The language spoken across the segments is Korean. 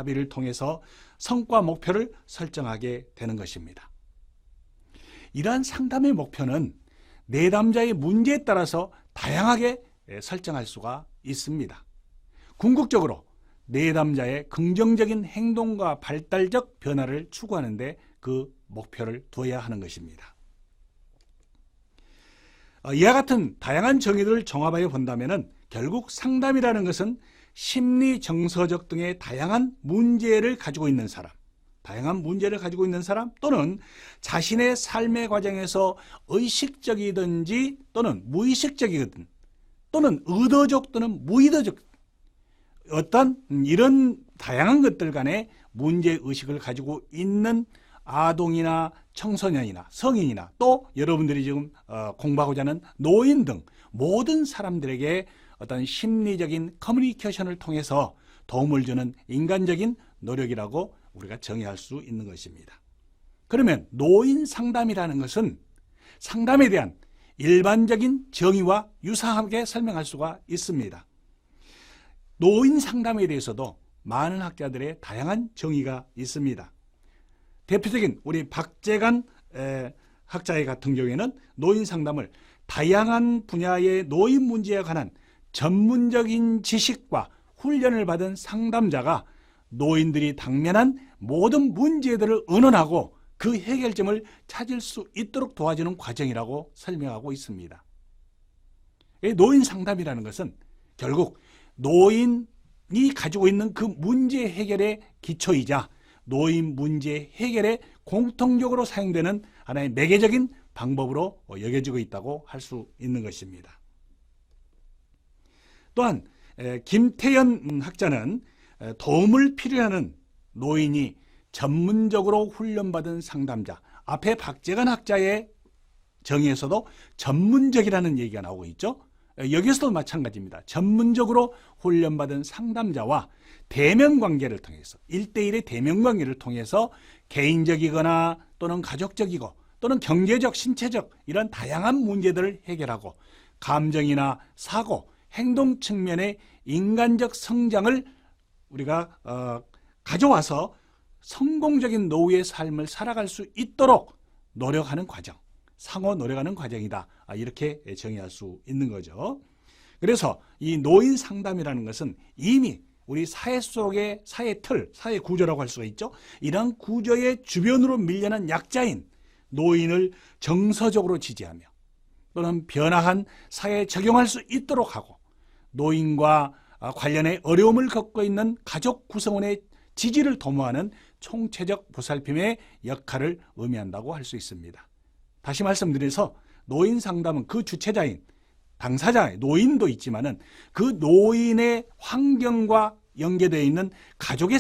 합의를 통해서 성과 목표를 설정하게 되는 것입니다. 이러한 상담의 목표는 내담자의 문제에 따라서 다양하게 설정할 수가 있습니다. 궁극적으로 내담자의 긍정적인 행동과 발달적 변화를 추구하는 데 그 목표를 두어야 하는 것입니다. 이와 같은 다양한 정의들을 종합하여 본다면 결국 상담이라는 것은 심리, 정서적 등의 다양한 문제를 가지고 있는 사람 또는 자신의 삶의 과정에서 의식적이든지 또는 무의식적이든 또는 의도적 또는 무의도적 어떤 이런 다양한 것들 간의 문제의식을 가지고 있는 아동이나 청소년이나 성인이나 또 여러분들이 지금 공부하고자 하는 노인 등 모든 사람들에게 어떤 심리적인 커뮤니케이션을 통해서 도움을 주는 인간적인 노력이라고 우리가 정의할 수 있는 것입니다. 그러면 노인 상담이라는 것은 상담에 대한 일반적인 정의와 유사하게 설명할 수가 있습니다. 노인 상담에 대해서도 많은 학자들의 다양한 정의가 있습니다. 대표적인 우리 박재간 학자의 같은 경우에는 노인 상담을 다양한 분야의 노인 문제에 관한 전문적인 지식과 훈련을 받은 상담자가 노인들이 당면한 모든 문제들을 의논하고 그 해결점을 찾을 수 있도록 도와주는 과정이라고 설명하고 있습니다. 노인 상담이라는 것은 결국 노인이 가지고 있는 그 문제 해결의 기초이자 노인 문제 해결에 공통적으로 사용되는 하나의 매개적인 방법으로 여겨지고 있다고 할 수 있는 것입니다. 또한 김태연 학자는 도움을 필요하는 노인이 전문적으로 훈련받은 상담자, 앞에 박재간 학자의 정의에서도 전문적이라는 얘기가 나오고 있죠. 여기서도 마찬가지입니다. 전문적으로 훈련받은 상담자와 대면관계를 통해서 1대1의 대면관계를 통해서 개인적이거나 또는 가족적이고 또는 경제적, 신체적 이런 다양한 문제들을 해결하고 감정이나 사고, 행동 측면의 인간적 성장을 우리가 가져와서 성공적인 노후의 삶을 살아갈 수 있도록 노력하는 과정, 상호 노력하는 과정이다. 이렇게 정의할 수 있는 거죠. 그래서 이 노인 상담이라는 것은 이미 우리 사회 속의 사회 틀, 사회 구조라고 할 수가 있죠. 이런 구조의 주변으로 밀려난 약자인 노인을 정서적으로 지지하며 또는 변화한 사회에 적용할 수 있도록 하고 노인과 관련해 어려움을 겪고 있는 가족 구성원의 지지를 도모하는 총체적 보살핌의 역할을 의미한다고 할 수 있습니다. 다시 말씀드려서 노인 상담은 그 주체자인 당사자의 노인도 있지만은 그 노인의 환경과 연계되어 있는 가족의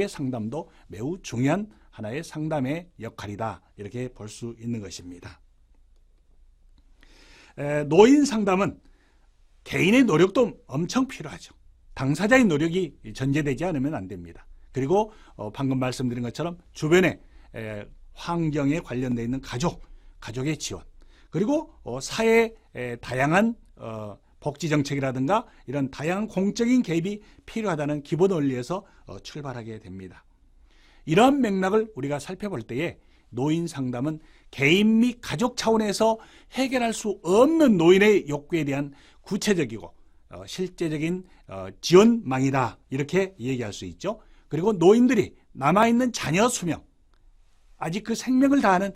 상담도 매우 중요한 하나의 상담의 역할이다. 이렇게 볼 수 있는 것입니다. 노인 상담은 개인의 노력도 엄청 필요하죠. 당사자의 노력이 전제되지 않으면 안 됩니다. 그리고 방금 말씀드린 것처럼 주변에 환경에 관련되어 있는 가족의 지원, 그리고 사회의 다양한 복지정책이라든가 이런 다양한 공적인 개입이 필요하다는 기본 원리에서 출발하게 됩니다. 이러한 맥락을 우리가 살펴볼 때에 노인 상담은 개인 및 가족 차원에서 해결할 수 없는 노인의 욕구에 대한 구체적이고 실제적인 지원망이다. 이렇게 얘기할 수 있죠. 그리고 노인들이 남아있는 자녀 수명, 아직 그 생명을 다하는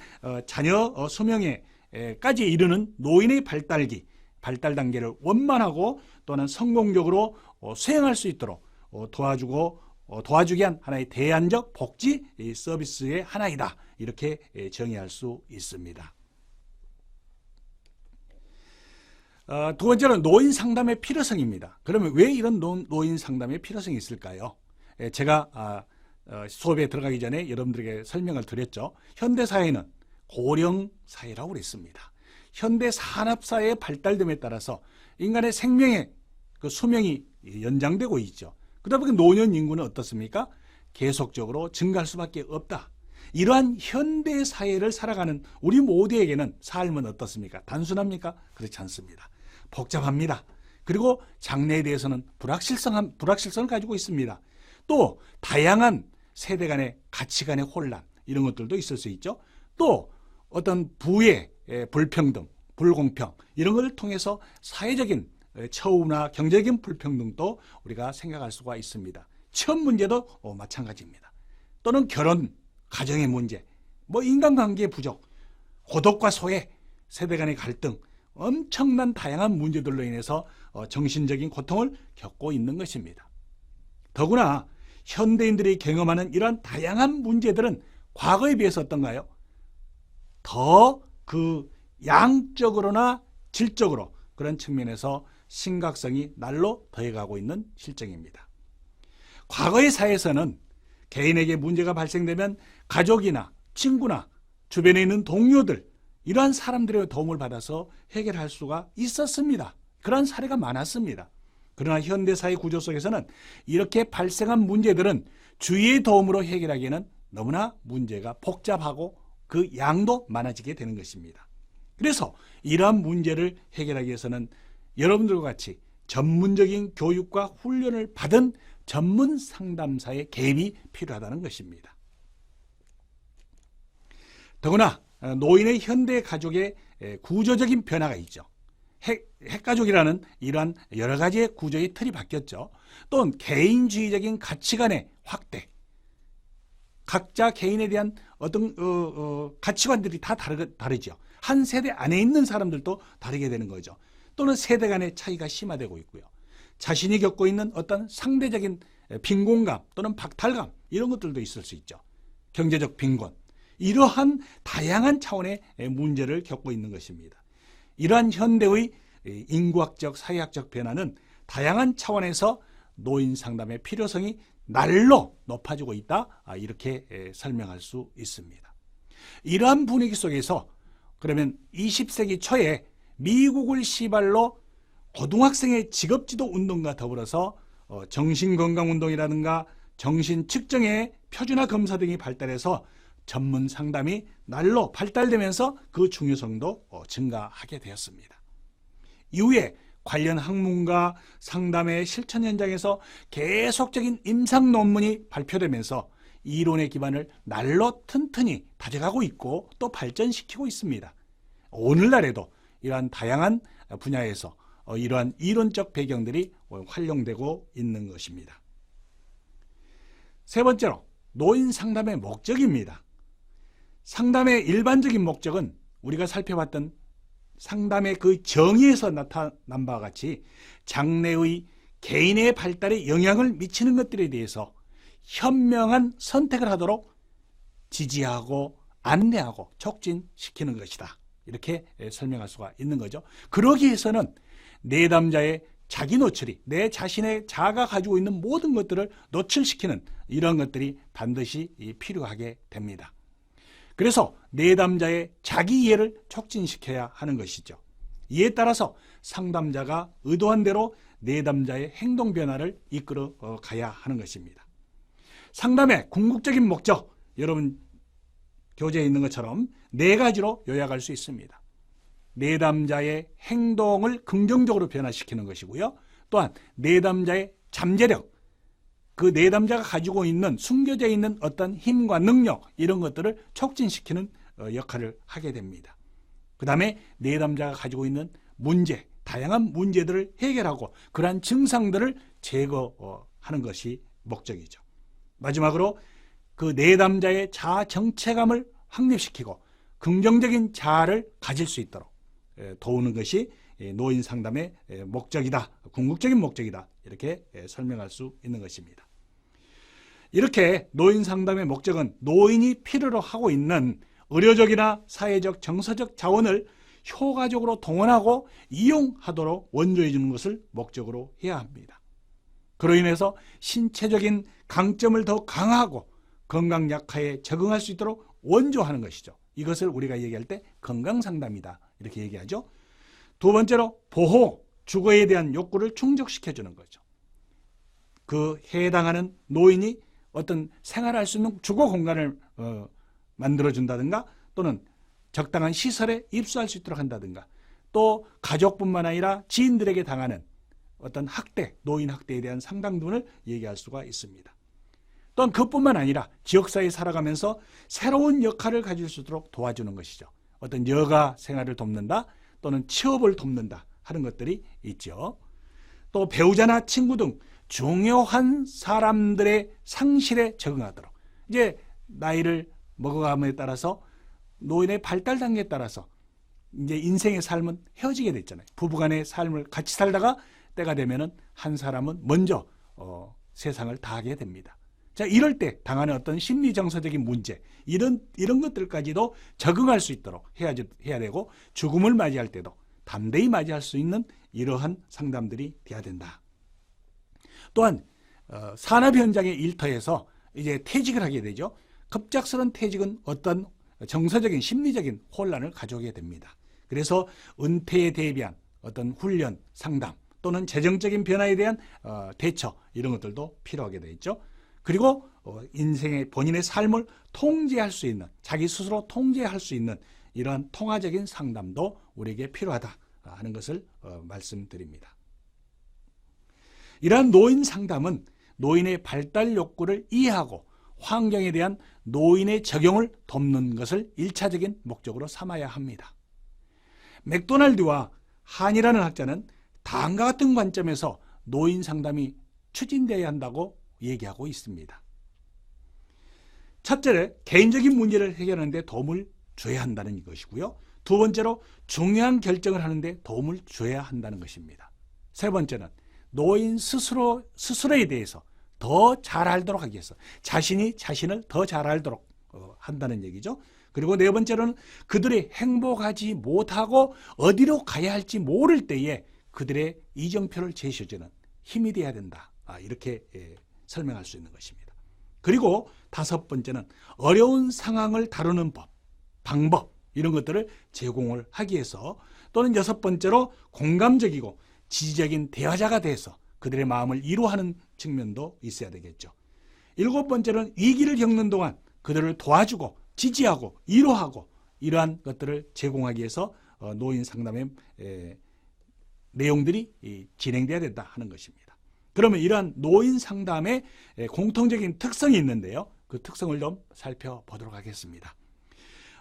자녀 수명에까지 이르는 노인의 발달 단계를 원만하고 또는 성공적으로 수행할 수 있도록 도와주기 위한 하나의 대안적 복지 서비스의 하나이다. 이렇게 정의할 수 있습니다. 두 번째는 노인 상담의 필요성입니다. 그러면 왜 이런 노인 상담의 필요성이 있을까요? 제가 수업에 들어가기 전에 여러분들에게 설명을 드렸죠. 현대사회는 고령사회라고 그랬습니다. 현대 산업사회의 발달됨에 따라서 인간의 생명의 그 수명이 연장되고 있죠. 그러다 보니 노년 인구는 어떻습니까? 계속적으로 증가할 수밖에 없다. 이러한 현대사회를 살아가는 우리 모두에게는 삶은 어떻습니까? 단순합니까? 그렇지 않습니다. 복잡합니다. 그리고 장래에 대해서는 불확실성을 가지고 있습니다. 또 다양한 세대 간의 가치관의 혼란, 이런 것들도 있을 수 있죠. 또 어떤 부의 불평등, 불공평, 이런 것을 통해서 사회적인 처우나 경제적인 불평등도 우리가 생각할 수가 있습니다. 취업 문제도 마찬가지입니다. 또는 결혼, 가정의 문제, 인간관계의 부족, 고독과 소외, 세대 간의 갈등, 엄청난 다양한 문제들로 인해서 정신적인 고통을 겪고 있는 것입니다. 더구나 현대인들이 경험하는 이러한 다양한 문제들은 과거에 비해서 어떤가요? 더 그 양적으로나 질적으로 그런 측면에서 심각성이 날로 더해가고 있는 실정입니다. 과거의 사회에서는 개인에게 문제가 발생되면 가족이나 친구나 주변에 있는 동료들, 이러한 사람들의 도움을 받아서 해결할 수가 있었습니다. 그런 사례가 많았습니다. 그러나 현대사회 구조 속에서는 이렇게 발생한 문제들은 주위의 도움으로 해결하기에는 너무나 문제가 복잡하고 그 양도 많아지게 되는 것입니다. 그래서 이러한 문제를 해결하기 위해서는 여러분들과 같이 전문적인 교육과 훈련을 받은 전문 상담사의 개입이 필요하다는 것입니다. 더구나 노인의 현대 가족의 구조적인 변화가 있죠. 핵가족이라는 이러한 여러 가지의 구조의 틀이 바뀌었죠. 또는 개인주의적인 가치관의 확대, 각자 개인에 대한 어떤 가치관들이 다 다르죠. 한 세대 안에 있는 사람들도 다르게 되는 거죠. 또는 세대 간의 차이가 심화되고 있고요. 자신이 겪고 있는 어떤 상대적인 빈곤감 또는 박탈감, 이런 것들도 있을 수 있죠. 경제적 빈곤, 이러한 다양한 차원의 문제를 겪고 있는 것입니다. 이러한 현대의 인구학적, 사회학적 변화는 다양한 차원에서 노인 상담의 필요성이 날로 높아지고 있다, 이렇게 설명할 수 있습니다. 이러한 분위기 속에서 그러면 20세기 초에 미국을 시발로 고등학생의 직업지도 운동과 더불어서 정신건강운동이라든가 정신측정의 표준화 검사 등이 발달해서 전문 상담이 날로 발달되면서 그 중요성도 증가하게 되었습니다. 이후에 관련 학문과 상담의 실천 현장에서 계속적인 임상 논문이 발표되면서 이론의 기반을 날로 튼튼히 다져가고 있고 또 발전시키고 있습니다. 오늘날에도 이러한 다양한 분야에서 이러한 이론적 배경들이 활용되고 있는 것입니다. 세 번째로 노인 상담의 목적입니다. 상담의 일반적인 목적은 우리가 살펴봤던 상담의 그 정의에서 나타난 바와 같이 장래의 개인의 발달에 영향을 미치는 것들에 대해서 현명한 선택을 하도록 지지하고 안내하고 촉진시키는 것이다, 이렇게 설명할 수가 있는 거죠. 그러기 위해서는 내담자의 자기 노출이, 내 자신의 자아가 가지고 있는 모든 것들을 노출시키는 이런 것들이 반드시 필요하게 됩니다. 그래서 내담자의 자기 이해를 촉진시켜야 하는 것이죠. 이에 따라서 상담자가 의도한 대로 내담자의 행동 변화를 이끌어 가야 하는 것입니다. 상담의 궁극적인 목적, 여러분 교재에 있는 것처럼 네 가지로 요약할 수 있습니다. 내담자의 행동을 긍정적으로 변화시키는 것이고요. 또한 내담자의 잠재력, 그 내담자가 가지고 있는 숨겨져 있는 어떤 힘과 능력, 이런 것들을 촉진시키는 역할을 하게 됩니다. 그 다음에 내담자가 가지고 있는 문제, 다양한 문제들을 해결하고 그러한 증상들을 제거하는 것이 목적이죠. 마지막으로 그 내담자의 자아 정체감을 확립시키고 긍정적인 자아를 가질 수 있도록 도우는 것이 노인 상담의 목적이다, 궁극적인 목적이다, 이렇게 설명할 수 있는 것입니다. 이렇게 노인 상담의 목적은 노인이 필요로 하고 있는 의료적이나 사회적, 정서적 자원을 효과적으로 동원하고 이용하도록 원조해 주는 것을 목적으로 해야 합니다. 그로 인해서 신체적인 강점을 더 강화하고 건강 약화에 적응할 수 있도록 원조하는 것이죠. 이것을 우리가 얘기할 때 건강상담이다, 이렇게 얘기하죠. 두 번째로 보호, 주거에 대한 욕구를 충족시켜주는 거죠. 그 해당하는 노인이 어떤 생활할 수 있는 주거 공간을 만들어준다든가 또는 적당한 시설에 입소할 수 있도록 한다든가 또 가족뿐만 아니라 지인들에게 당하는 어떤 학대, 노인 학대에 대한 상담 등을 얘기할 수가 있습니다. 또한 그뿐만 아니라 지역사회에 살아가면서 새로운 역할을 가질 수 있도록 도와주는 것이죠. 어떤 여가 생활을 돕는다 또는 취업을 돕는다 하는 것들이 있죠. 또 배우자나 친구 등 중요한 사람들의 상실에 적응하도록, 이제 나이를 먹어감에 따라서 노인의 발달 단계에 따라서 이제 인생의 삶은 헤어지게 됐잖아요. 부부간의 삶을 같이 살다가 때가 되면은 한 사람은 먼저 세상을 다하게 됩니다. 자, 이럴 때 당하는 어떤 심리 정서적인 문제, 이런 것들까지도 적응할 수 있도록 해야 되고, 죽음을 맞이할 때도 담대히 맞이할 수 있는 이러한 상담들이 돼야 된다. 또한 산업 현장의 일터에서 이제 퇴직을 하게 되죠. 급작스러운 퇴직은 어떤 정서적인 심리적인 혼란을 가져오게 됩니다. 그래서 은퇴에 대비한 어떤 훈련, 상담 또는 재정적인 변화에 대한 대처, 이런 것들도 필요하게 되어 있죠. 그리고 인생의 본인의 삶을 통제할 수 있는, 자기 스스로 통제할 수 있는 이러한 통화적인 상담도 우리에게 필요하다 하는 것을 말씀드립니다. 이러한 노인 상담은 노인의 발달 욕구를 이해하고 환경에 대한 노인의 적용을 돕는 것을 1차적인 목적으로 삼아야 합니다. 맥도날드와 한이라는 학자는 다음과 같은 관점에서 노인 상담이 추진되어야 한다고 얘기하고 있습니다. 첫째로 개인적인 문제를 해결하는 데 도움을 줘야 한다는 것이고요. 두 번째로 중요한 결정을 하는 데 도움을 줘야 한다는 것입니다. 세 번째는 노인 스스로에 대해서 더 잘 알도록 하기 위해서 자신이 자신을 더 잘 알도록 한다는 얘기죠. 그리고 네 번째로는 그들이 행복하지 못하고 어디로 가야 할지 모를 때에 그들의 이정표를 제시해주는 힘이 돼야 된다. 이렇게 설명할 수 있는 것입니다. 그리고 다섯 번째는 어려운 상황을 다루는 법, 방법, 이런 것들을 제공을 하기 위해서, 또는 여섯 번째로 공감적이고 지지적인 대화자가 돼서 그들의 마음을 위로하는 측면도 있어야 되겠죠. 일곱 번째는 위기를 겪는 동안 그들을 도와주고 지지하고 위로하고 이러한 것들을 제공하기 위해서 노인 상담의 내용들이 진행돼야 된다 하는 것입니다. 그러면 이러한 노인 상담의 공통적인 특성이 있는데요. 그 특성을 좀 살펴보도록 하겠습니다.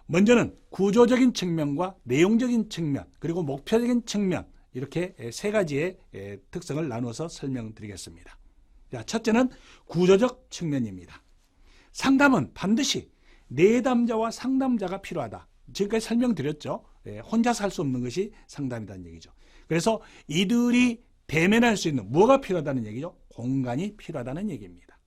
먼저는 구조적인 측면과 내용적인 측면, 그리고 목표적인 측면, 이렇게 세 가지의 특성을 나누어서 설명드리겠습니다. 자, 첫째는 구조적 측면입니다. 상담은 반드시 내담자와 상담자가 필요하다. 지금까지 설명드렸죠. 혼자서 할 수 없는 것이 상담이라는 얘기죠. 그래서 이들이 대면할 수 있는 뭐가 필요하다는 얘기죠? 공간이 필요하다는 얘기입니다.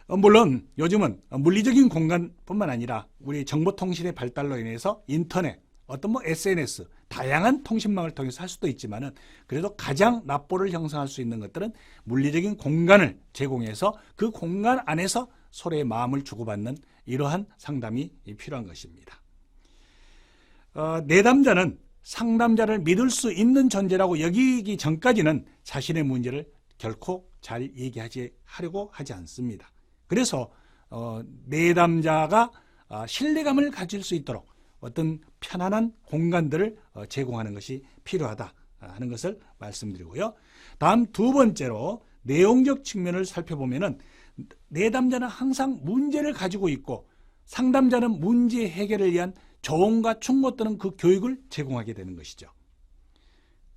물론 요즘은 물리적인 공간뿐만 아니라 우리 정보통신의 발달로 인해서 인터넷, 어떤 SNS, 다양한 통신망을 통해서 할 수도 있지만은, 그래도 가장 납보를 형성할 수 있는 것들은 물리적인 공간을 제공해서 그 공간 안에서 서로의 마음을 주고받는 이러한 상담이 필요한 것입니다. 내담자는 상담자를 믿을 수 있는 존재라고 여기기 전까지는 자신의 문제를 결코 잘 얘기하려고 하지 않습니다. 그래서 내담자가 신뢰감을 가질 수 있도록 어떤 편안한 공간들을 제공하는 것이 필요하다 하는 것을 말씀드리고요. 다음 두 번째로 내용적 측면을 살펴보면은 내담자는 항상 문제를 가지고 있고 상담자는 문제 해결을 위한 조언과 충고 또는 그 교육을 제공하게 되는 것이죠.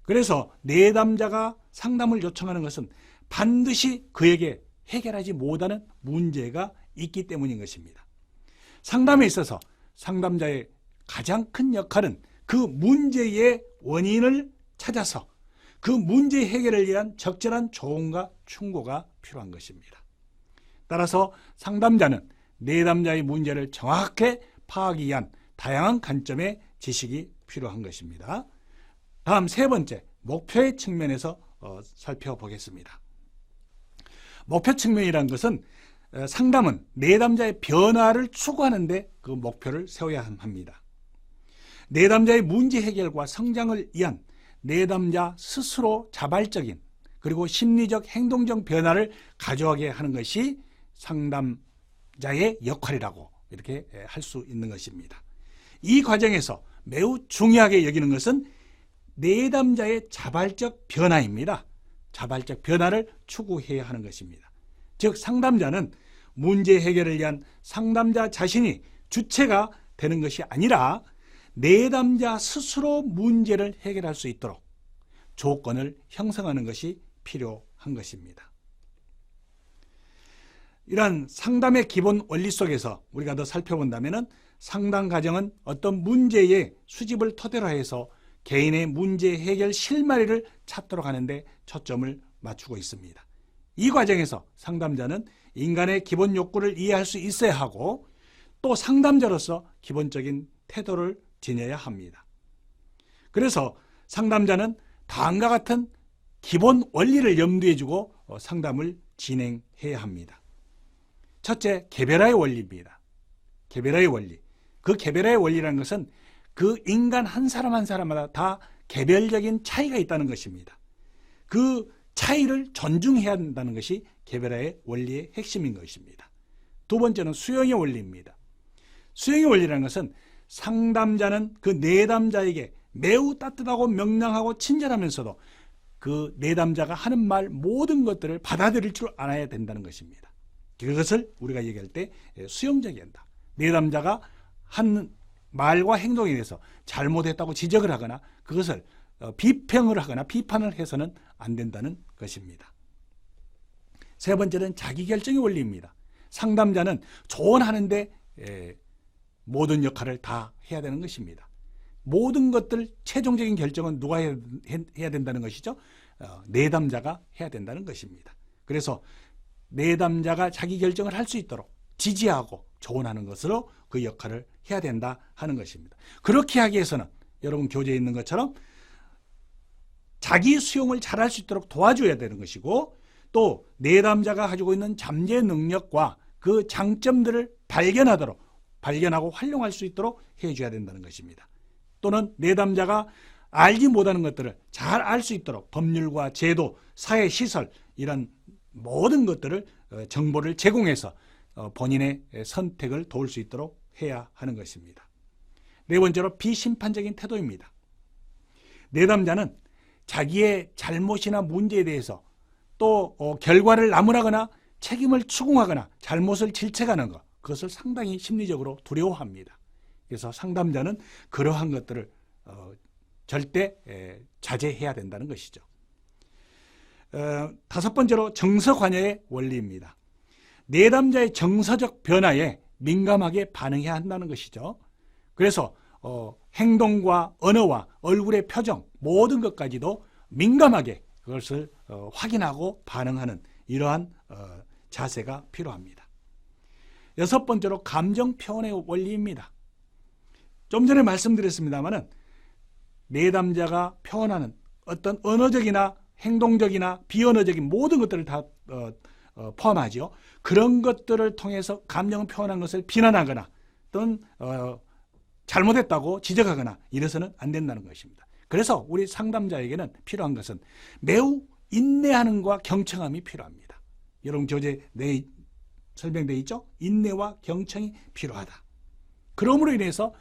그래서 내담자가 상담을 요청하는 것은 반드시 그에게 해결하지 못하는 문제가 있기 때문인 것입니다. 상담에 있어서 상담자의 가장 큰 역할은 그 문제의 원인을 찾아서 그 문제 해결을 위한 적절한 조언과 충고가 필요한 것입니다. 따라서 상담자는 내담자의 문제를 정확하게 파악하기 위한 다양한 관점의 지식이 필요한 것입니다. 다음 세 번째, 목표의 측면에서 살펴보겠습니다. 목표 측면이라는 것은 상담은 내담자의 변화를 추구하는데 그 목표를 세워야 합니다. 내담자의 문제 해결과 성장을 위한 내담자 스스로 자발적인 그리고 심리적 행동적 변화를 가져가게 하는 것이 상담자의 역할이라고 이렇게 할 수 있는 것입니다. 이 과정에서 매우 중요하게 여기는 것은 내담자의 자발적 변화입니다. 자발적 변화를 추구해야 하는 것입니다. 즉 상담자는 문제 해결을 위한 상담자 자신이 주체가 되는 것이 아니라 내담자 스스로 문제를 해결할 수 있도록 조건을 형성하는 것이 필요한 것입니다. 이러한 상담의 기본 원리 속에서 우리가 더 살펴본다면 상담 과정은 어떤 문제의 수집을 토대로 해서 개인의 문제 해결 실마리를 찾도록 하는데 초점을 맞추고 있습니다. 이 과정에서 상담자는 인간의 기본 욕구를 이해할 수 있어야 하고 또 상담자로서 기본적인 태도를 지녀야 합니다. 그래서 상담자는 다음과 같은 기본 원리를 염두에 두고 상담을 진행해야 합니다. 첫째, 개별화의 원리입니다. 개별화의 원리. 그 개별화의 원리라는 것은 그 인간 한 사람 한 사람마다 다 개별적인 차이가 있다는 것입니다. 그 차이를 존중해야 한다는 것이 개별화의 원리의 핵심인 것입니다. 두 번째는 수용의 원리입니다. 수용의 원리라는 것은 상담자는 그 내담자에게 매우 따뜻하고 명랑하고 친절하면서도 그 내담자가 하는 말 모든 것들을 받아들일 줄 알아야 된다는 것입니다. 그것을 우리가 얘기할 때 수용적이어야 한다. 내담자가 한 말과 행동에 대해서 잘못했다고 지적을 하거나 그것을 비평을 하거나 비판을 해서는 안 된다는 것입니다. 세 번째는 자기결정의 원리입니다. 상담자는 조언하는데 모든 역할을 다 해야 되는 것입니다. 모든 것들 최종적인 결정은 누가 해야 된다는 것이죠? 내담자가 해야 된다는 것입니다. 그래서 내담자가 자기 결정을 할 수 있도록 지지하고 조언하는 것으로 그 역할을 해야 된다 하는 것입니다. 그렇게 하기 위해서는 여러분 교재에 있는 것처럼 자기 수용을 잘할 수 있도록 도와줘야 되는 것이고 또 내담자가 가지고 있는 잠재 능력과 그 장점들을 발견하고 활용할 수 있도록 해줘야 된다는 것입니다. 또는 내담자가 알지 못하는 것들을 잘 알 수 있도록 법률과 제도, 사회시설 이런 모든 것들을 정보를 제공해서 본인의 선택을 도울 수 있도록 해야 하는 것입니다. 네 번째로 비심판적인 태도입니다. 내담자는 자기의 잘못이나 문제에 대해서 또 결과를 나무라거나 책임을 추궁하거나 잘못을 질책하는 것, 그것을 상당히 심리적으로 두려워합니다. 그래서 상담자는 그러한 것들을 절대 자제해야 된다는 것이죠. 다섯 번째로 정서관여의 원리입니다. 내담자의 정서적 변화에 민감하게 반응해야 한다는 것이죠. 그래서 행동과 언어와 얼굴의 표정 모든 것까지도 민감하게 그것을 확인하고 반응하는 이러한 자세가 필요합니다. 여섯 번째로 감정 표현의 원리입니다. 좀 전에 말씀드렸습니다마는 내담자가 표현하는 어떤 언어적이나 행동적이나 비언어적인 모든 것들을 다 포함하죠. 그런 것들을 통해서 감정을 표현한 것을 비난하거나 또는 잘못했다고 지적하거나 이래서는 안 된다는 것입니다. 그래서 우리 상담자에게는 필요한 것은 매우 인내하는 것과 경청함이 필요합니다. 여러분 교재에 설명되어 있죠? 인내와 경청이 필요하다. 그러므로 인해서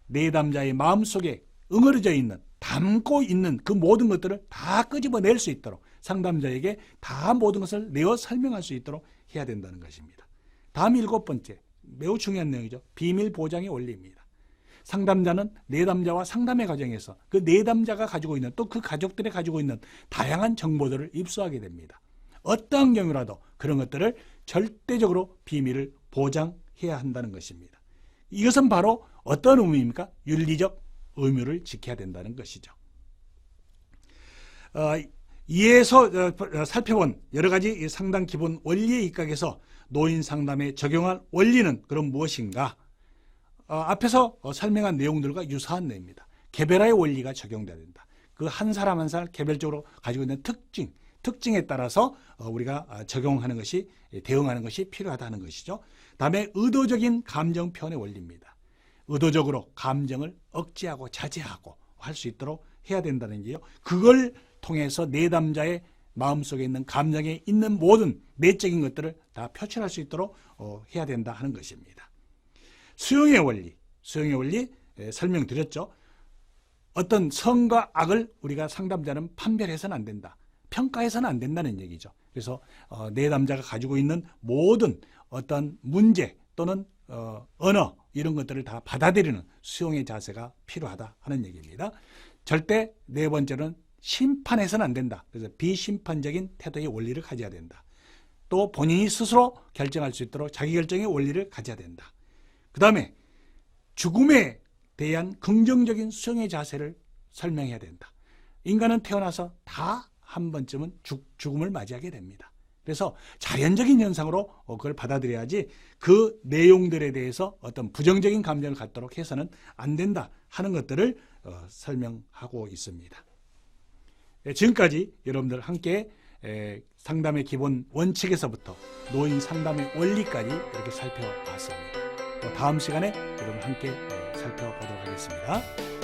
내담자의 마음속에 응어려져 있는 담고 있는 그 모든 것들을 다 끄집어낼 수 있도록 상담자에게 다 모든 것을 내어 설명할 수 있도록 해야 된다는 것입니다. 다음 일곱 번째 매우 중요한 내용이죠. 비밀 보장의 원리입니다. 상담자는 내담자와 상담의 과정에서 그 내담자가 가지고 있는 또 그 가족들이 가지고 있는 다양한 정보들을 입수하게 됩니다. 어떠한 경우라도 그런 것들을 절대적으로 비밀을 보장해야 한다는 것입니다. 이것은 바로 어떤 의미입니까? 윤리적 의무를 지켜야 된다는 것이죠. 이에서 살펴본 여러 가지 상담 기본 원리에 입각해서 노인 상담에 적용할 원리는 그럼 무엇인가? 앞에서 설명한 내용들과 유사한 내용입니다. 개별화의 원리가 적용돼야 된다. 그 한 사람 한 사람 개별적으로 가지고 있는 특징에 따라서 우리가 적용하는 것이 대응하는 것이 필요하다는 것이죠. 다음에 의도적인 감정 표현의 원리입니다. 의도적으로 감정을 억제하고 자제하고 할 수 있도록 해야 된다는 게요. 그걸 통해서 내담자의 마음속에 있는 감정에 있는 모든 내적인 것들을 다 표출할 수 있도록 해야 된다 하는 것입니다. 수용의 원리 설명드렸죠. 어떤 선과 악을 우리가 상담자는 판별해서는 안 된다. 평가해서는 안 된다는 얘기죠. 그래서 내담자가 가지고 있는 모든 어떤 문제 또는 언어 이런 것들을 다 받아들이는 수용의 자세가 필요하다 하는 얘기입니다. 절대 네 번째는 심판해서는 안 된다. 그래서 비심판적인 태도의 원리를 가져야 된다. 또 본인이 스스로 결정할 수 있도록 자기결정의 원리를 가져야 된다. 그 다음에 죽음에 대한 긍정적인 수용의 자세를 설명해야 된다. 인간은 태어나서 다 한 번쯤은 죽음을 맞이하게 됩니다. 그래서 자연적인 현상으로 그걸 받아들여야지 그 내용들에 대해서 어떤 부정적인 감정을 갖도록 해서는 안 된다 하는 것들을 설명하고 있습니다. 지금까지 여러분들 함께 상담의 기본 원칙에서부터 노인 상담의 원리까지 이렇게 살펴봤습니다. 또 다음 시간에 여러분 함께 살펴보도록 하겠습니다.